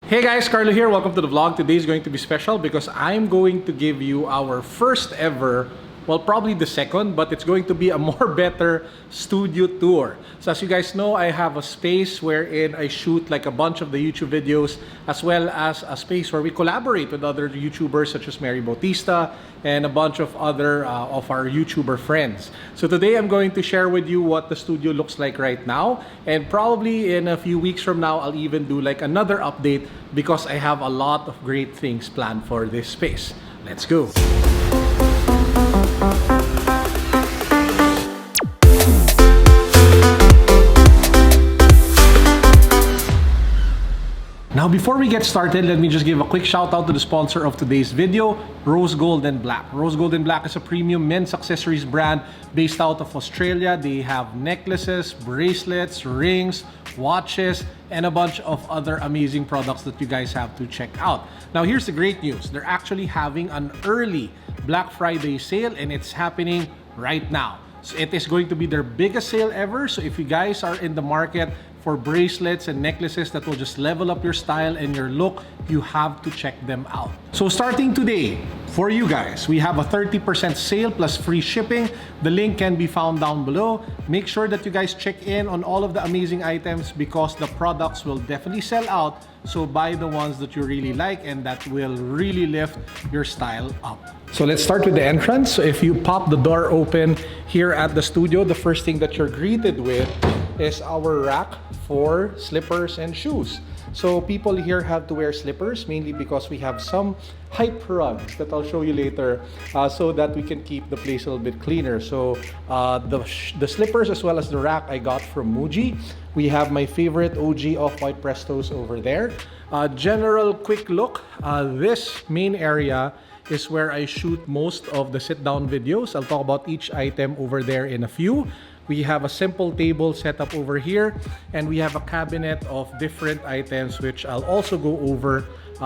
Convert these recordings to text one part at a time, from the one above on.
Hey guys, Carlo here. Welcome to the vlog. Today is going to be special because I'm going to give you our first ever, well, probably the second, but it's going to be a more better studio tour. So as you guys know, I have a space wherein I shoot like a bunch of the YouTube videos, as well as a space where we collaborate with other YouTubers such as Bautista and a bunch of other of our YouTuber friends. So today I'm going to share with you what the studio looks like right now, and probably in a few weeks from now I'll even do like another update because I have a lot of great things planned for this space. Let's go. Now, before we get started, let me just give a quick shout out to the sponsor of today's video, Rose Gold and Black. Rose Gold and Black is a premium men's accessories brand based out of Australia. They have necklaces, bracelets, rings, watches, and a bunch of other amazing products that you guys have to check out. Now, here's the great news. They're actually having an early Black Friday sale, and it's happening right now. So it is going to be their biggest sale ever. So if you guys are in the market for bracelets and necklaces that will just level up your style and your look, you have to check them out. So starting today, for you guys, we have a 30% sale plus free shipping. The link can be found down below. Make sure that you guys check in on all of the amazing items because the products will definitely sell out. So buy the ones that you really like and that will really lift your style up. So let's start with the entrance. So if you pop the door open here at the studio, the first thing that you're greeted with is our rack for slippers and shoes. So people here have to wear slippers mainly because we have some hype rugs that I'll show you later so that we can keep the place a little bit cleaner. So the slippers as well as the rack I got from Muji. We have my favorite OG Off-White Prestos over there. General quick look, this main area is where I shoot most of the sit-down videos. I'll talk about each item over there in a few. We have a simple table set up over here, and we have a cabinet of different items which I'll also go over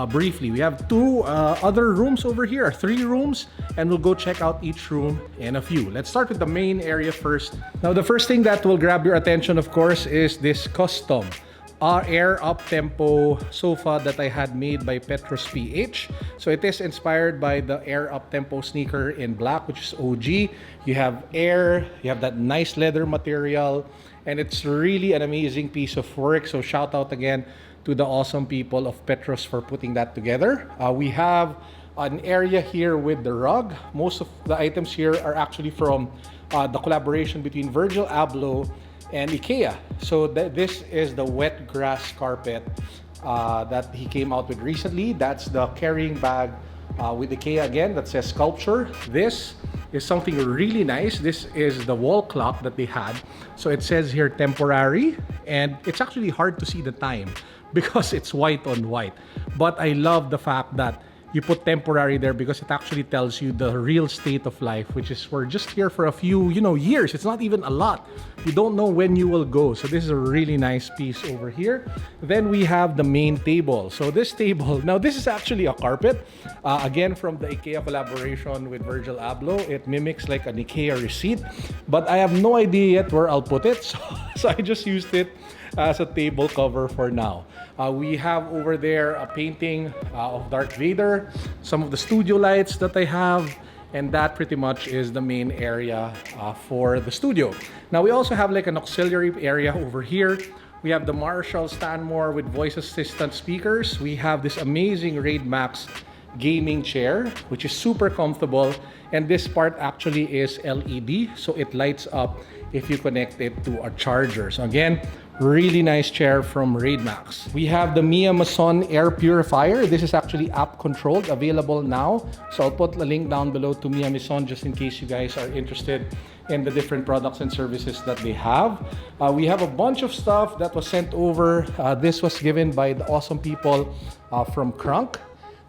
briefly. We have two other rooms over here, three rooms, and we'll go check out each room in a few. Let's start with the main area first. Now, the first thing that will grab your attention, of course, is this custom air up-tempo sofa that I had made by Petros PH. So it is inspired by the air up-tempo sneaker in black, which is OG. You have air, you have that nice leather material, and it's really an amazing piece of work. So shout out again to the awesome people of Petros for putting that together. We have an area here with the rug. Most of the items here are actually from the collaboration between Virgil Abloh and Ikea. So this is the wet grass carpet that he came out with recently. That's the carrying bag with Ikea again that says sculpture. This is something really nice. This is the wall clock that they had. So it says here temporary, and it's actually hard to see the time because it's white on white. But I love the fact that you put temporary there because it actually tells you the real state of life, which is we're just here for a few, years. It's not even a lot. You don't know when you will go. So this is a really nice piece over here. Then we have the main table. So this table, now this is actually a carpet. Again, from the Ikea collaboration with Virgil Abloh. It mimics like an Ikea receipt, but I have no idea yet where I'll put it. So I just used it as a table cover for now. We have over there a painting of Darth Vader, some of the studio lights that I have, and that pretty much is the main area for the studio. Now we also have like an auxiliary area over here. We have the Marshall Stanmore with voice assistant speakers. We have this amazing Raid Max gaming chair, which is super comfortable, and this part actually is LED, so it lights up if you connect it to a charger. So again, really nice chair from Raid Max. We have the Mia Mason air purifier. This is actually app controlled, available now. So I'll put a link down below to Mia Mason just in case you guys are interested in the different products and services that they have. We have a bunch of stuff that was sent over. This was given by the awesome people from Crunk.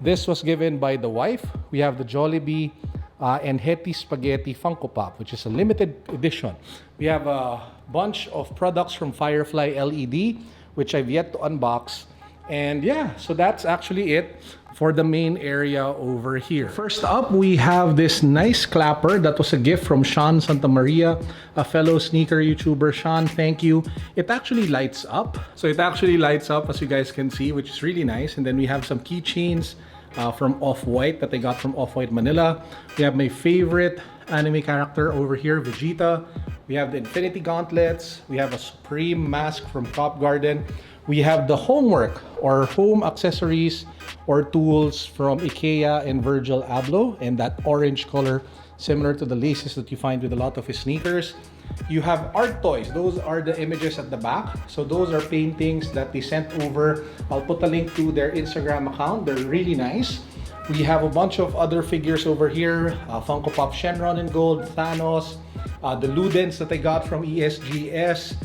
This was given by the wife. We have the Jollibee and Hetty Spaghetti Funko Pop, which is a limited edition. We have a bunch of products from Firefly LED, which I've yet to unbox. And yeah, so that's actually it for the main area over here. First up, we have this nice clapper that was a gift from Sean Santa Maria, a fellow sneaker YouTuber. Sean, thank you. It actually lights up. So it actually lights up, as you guys can see, which is really nice. And then we have some keychains from Off-White that I got from Off-White Manila. We have my favorite anime character over here, Vegeta. We have the Infinity Gauntlets. We have a Supreme mask from Top Garden. We have the homework or home accessories or tools from Ikea and Virgil Abloh in that orange color, similar to the laces that you find with a lot of his sneakers. You have art toys. Those are the images at the back. So those are paintings that they sent over. I'll put a link to their Instagram account. They're really nice. We have a bunch of other figures over here. Funko Pop Shenron in gold, Thanos, the Ludens that I got from ESGS.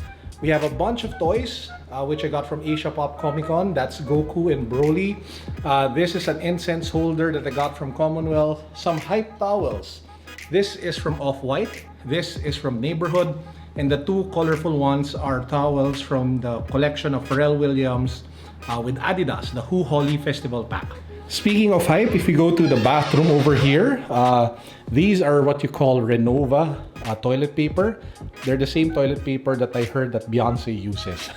We have a bunch of toys, which I got from Asia Pop Comic Con. That's Goku and Broly. This is an incense holder that I got from Commonwealth. Some hype towels. This is from Off-White. This is from Neighborhood. And the two colorful ones are towels from the collection of Pharrell Williams with Adidas, the Who Holly Festival Pack. Speaking of hype, if you go to the bathroom over here, these are what you call Renova toilet paper. They're the same toilet paper that I heard that Beyonce uses.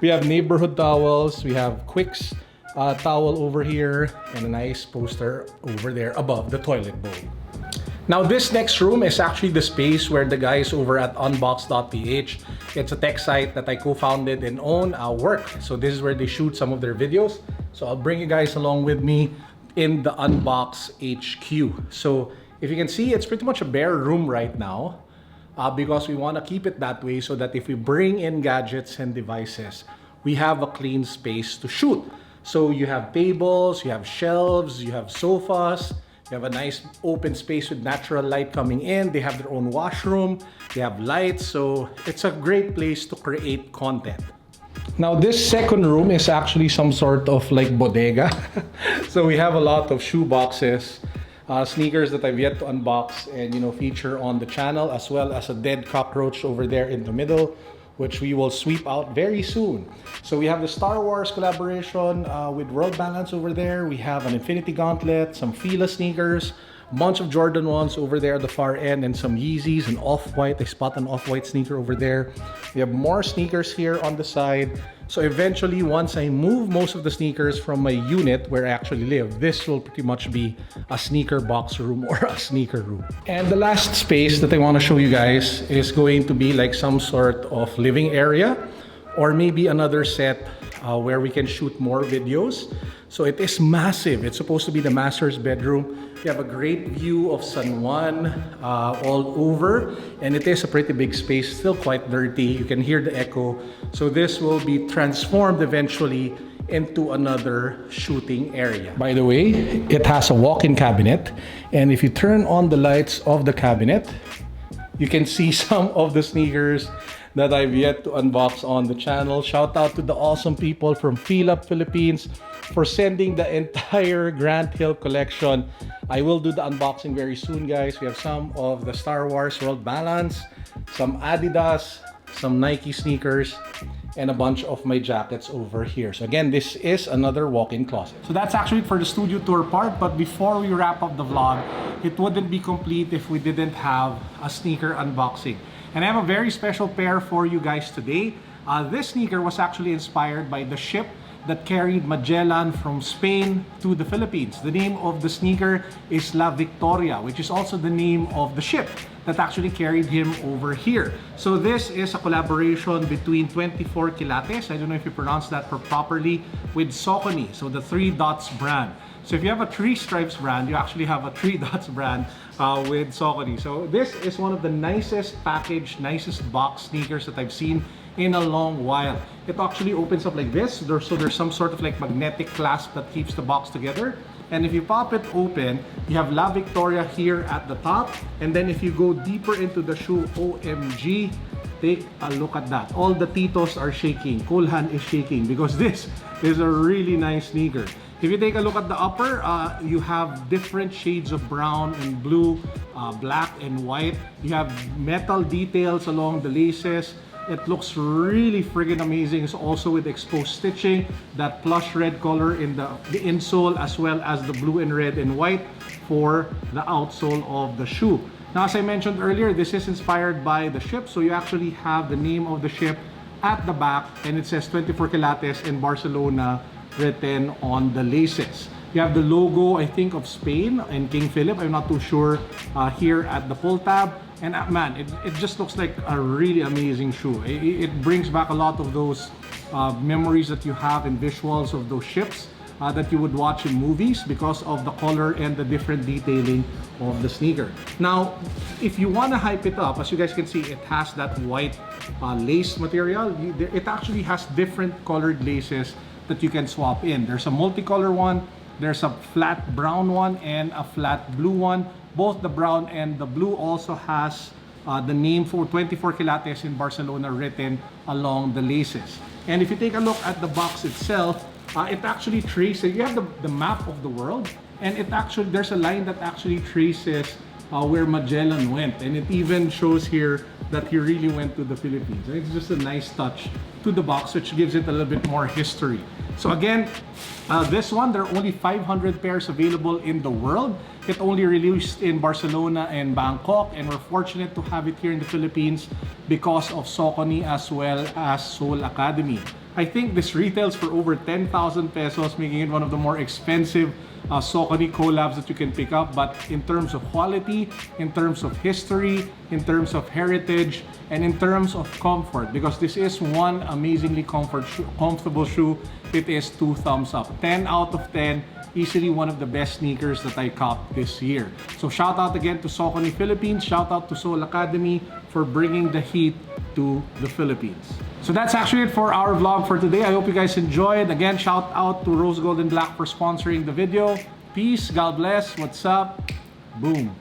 We have Neighborhood towels, we have Quicks towel over here, and a nice poster over there above the toilet bowl. Now this next room is actually the space where the guys over at Unbox.ph, it's a tech site that I co-founded and own, work. So this is where they shoot some of their videos. So I'll bring you guys along with me in the Unbox HQ. So if you can see, it's pretty much a bare room right now because we want to keep it that way so that if we bring in gadgets and devices, we have a clean space to shoot. So you have tables, you have shelves, you have sofas, you have a nice open space with natural light coming in. They have their own washroom, they have lights, so it's a great place to create content. Now this second room is actually some sort of like bodega. So we have a lot of shoe boxes, sneakers that I've yet to unbox and feature on the channel, as well as a dead cockroach over there in the middle, which we will sweep out very soon. So we have the Star Wars collaboration with World Balance over there. We have an Infinity Gauntlet, some Fila sneakers, a bunch of Jordan 1s over there at the far end, and some Yeezys, and Off-White. I spot an Off-White sneaker over there. We have more sneakers here on the side. So eventually, once I move most of the sneakers from my unit where I actually live, this will pretty much be a sneaker box room or a sneaker room. And the last space that I want to show you guys is going to be like some sort of living area, or maybe another set where we can shoot more videos. So it is massive. It's supposed to be the master's bedroom. We have a great view of San Juan all over, and it is a pretty big space, still quite dirty. You can hear the echo. So this will be transformed eventually into another shooting area. By the way, it has a walk-in cabinet, and if you turn on the lights of the cabinet, you can see some of the sneakers that I've yet to unbox on the channel. Shout out to the awesome people from Fila Philippines for sending the entire Grant Hill collection. I will do the unboxing very soon, guys. We have some of the Star Wars World Balance, some Adidas, some Nike sneakers, and a bunch of my jackets over here. So again, this is another walk-in closet. So that's actually it for the studio tour part, but before we wrap up the vlog, it wouldn't be complete if we didn't have a sneaker unboxing. And I have a very special pair for you guys today. This sneaker was actually inspired by the ship that carried Magellan from Spain to the Philippines. The name of the sneaker is La Victoria, which is also the name of the ship that actually carried him over here. So this is a collaboration between 24 Quilates, I don't know if you pronounce that properly, with Saucony, so the 3 Dots brand. So if you have a 3 Stripes brand, you actually have a 3 Dots brand with Saucony. So this is one of the nicest packaged, nicest box sneakers that I've seen in a long while. It actually opens up like this. So there's some sort of like magnetic clasp that keeps the box together. And if you pop it open, you have La Victoria here at the top. And then if you go deeper into the shoe, OMG, take a look at that. All the titos are shaking. Kulhan is shaking because this is a really nice sneaker. If you take a look at the upper, you have different shades of brown and blue, black and white. You have metal details along the laces. It looks really friggin' amazing. It's also with exposed stitching, that plush red color in the insole, as well as the blue and red and white for the outsole of the shoe. Now, as I mentioned earlier, this is inspired by the ship. So you actually have the name of the ship at the back, and it says 24 quilates in Barcelona written on the laces. You have the logo, I think, of Spain and King Philip. I'm not too sure here at the pull tab. And man, it just looks like a really amazing shoe. It brings back a lot of those memories that you have in visuals of those ships that you would watch in movies because of the color and the different detailing of the sneaker. Now, if you want to hype it up, as you guys can see, it has that white lace material. It actually has different colored laces that you can swap in. There's a multicolor one, there's a flat brown one, and a flat blue one. Both the brown and the blue also has the name for 24 quilates in Barcelona written along the laces. And if you take a look at the box itself, it actually traces, you have the map of the world, and there's a line that actually traces where Magellan went, and it even shows here that he really went to the Philippines. And it's just a nice touch to the box, which gives it a little bit more history. So again, this one, there are only 500 pairs available in the world. It only released in Barcelona and Bangkok, and we're fortunate to have it here in the Philippines because of Saucony as well as Soul Academy. I think this retails for over 10,000 pesos, making it one of the more expensive Saucony collabs that you can pick up. But in terms of quality, in terms of history, in terms of heritage, and in terms of comfort, because this is one amazingly comfortable shoe, it is 2 thumbs up. 10 out of 10, easily one of the best sneakers that I copped this year. So shout out again to Saucony Philippines, shout out to Soul Academy for bringing the heat to the Philippines. So that's actually it for our vlog for today. I hope you guys enjoyed. Again, shout out to Rose Gold and Black for sponsoring the video. Peace, God bless, what's up, boom.